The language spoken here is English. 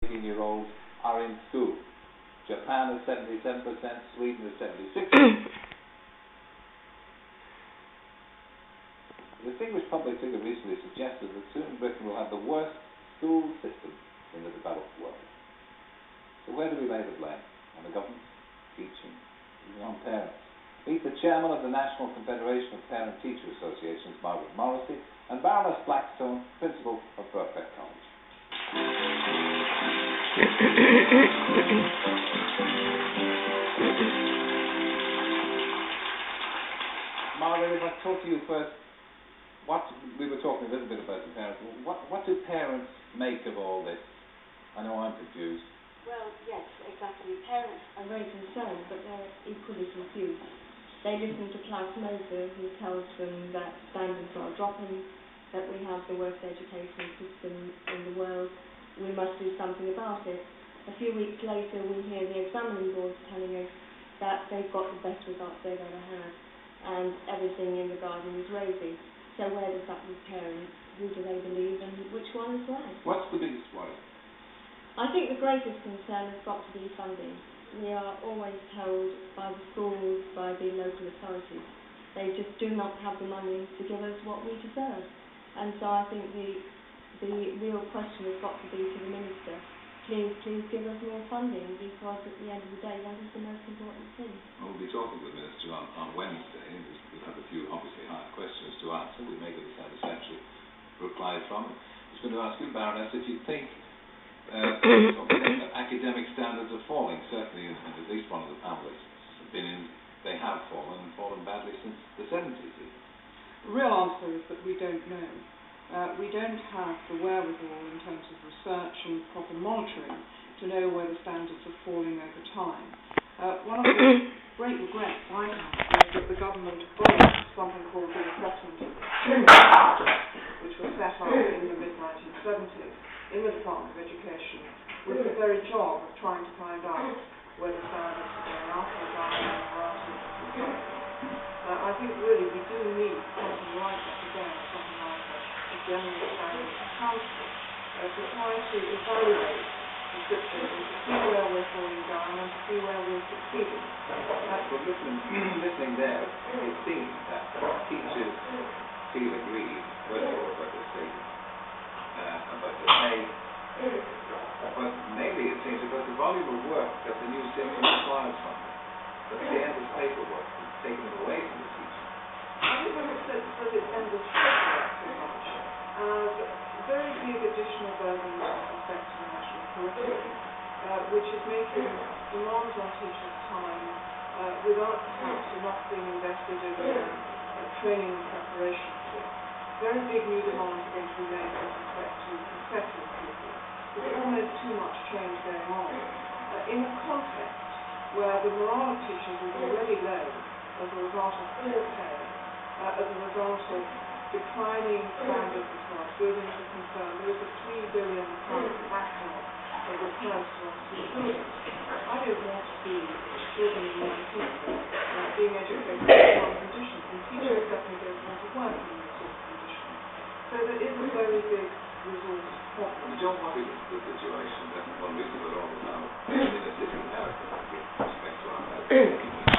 18-year-olds are in school. Japan is 77%, Sweden is 76%. The distinguished public figure recently suggested that soon Britain will have the worst school system in the developed world. So where do we lay the blame? On the government, teaching, even on parents? Meet the chairman of the National Confederation of Parent-Teacher Associations, Margaret Morrissey, and Baroness Blackstone, principal of Birkbeck College. Margaret, if I talk to you first, we were talking a little bit about the parents. What do parents make of all this? I know I'm confused. Well, yes, exactly. Parents are very concerned, but they're equally confused. They listen to Klaus Moser, who tells them that standards are dropping, that we have the worst education system in the world. We must do something about it. A few weeks later, we hear the examining board telling us that they've got the best results they've ever had, and everything in the garden is rosy. So where does that leave parents? Who do they believe, and which one is right? What's the biggest worry? I think the greatest concern has got to be funding. We are always told by the schools, by the local authorities, they just do not have the money to give us what we deserve. And so I think the real question has got to be to the Minister, please give us more funding, because at the end of the day that is the most important thing. We'll be talking to the Minister on Wednesday, and we'll have a few obviously hard questions to answer. We may get a satisfactory reply from him. I was going to ask you, Baroness, if you think academic standards are falling. Certainly, and at least one of the panelists they have fallen badly since the 70s. The real answer is that we don't know. We don't have the wherewithal in terms of research and proper monitoring to know where the standards are falling over time. One of the great regrets I have is that the government broke something called the Assessment which was set up in the mid-1970s in the Department of Education with the very job of trying to find out whether standards are going up or down in a variety of different countries. I think really we do need something like that again, something like a general standards council to try to evaluate the situation, to see where we're falling down and to see where we're succeeding. But listening there, it seems that teachers feel aggrieved, first of all, about the state, about the pay, but mainly it seems about the volume of work that the new system requires from them. But the endless paperwork is taking it away from the teacher. I don't know if it's endless paperwork so much. Very big additional burdens with respect to the national curriculum, which is making demands on teachers' time without perhaps enough being invested in training and preparation for. Very big new demands are going to be made with respect to assessing people. There's almost too much change going on in a context where the morale of teachers is already low as a result of poor pay, as a result of declining standards as far as buildings are concerned. There is a £3 billion backlog of repairs to our school buildings. I don't want to see children in my people being educated in poor conditions, and teachers certainly don't want to work in those sort of conditions. So there is a very big resource problem. You don't want to get into the situation that one reason that all the time in a city America with respect to our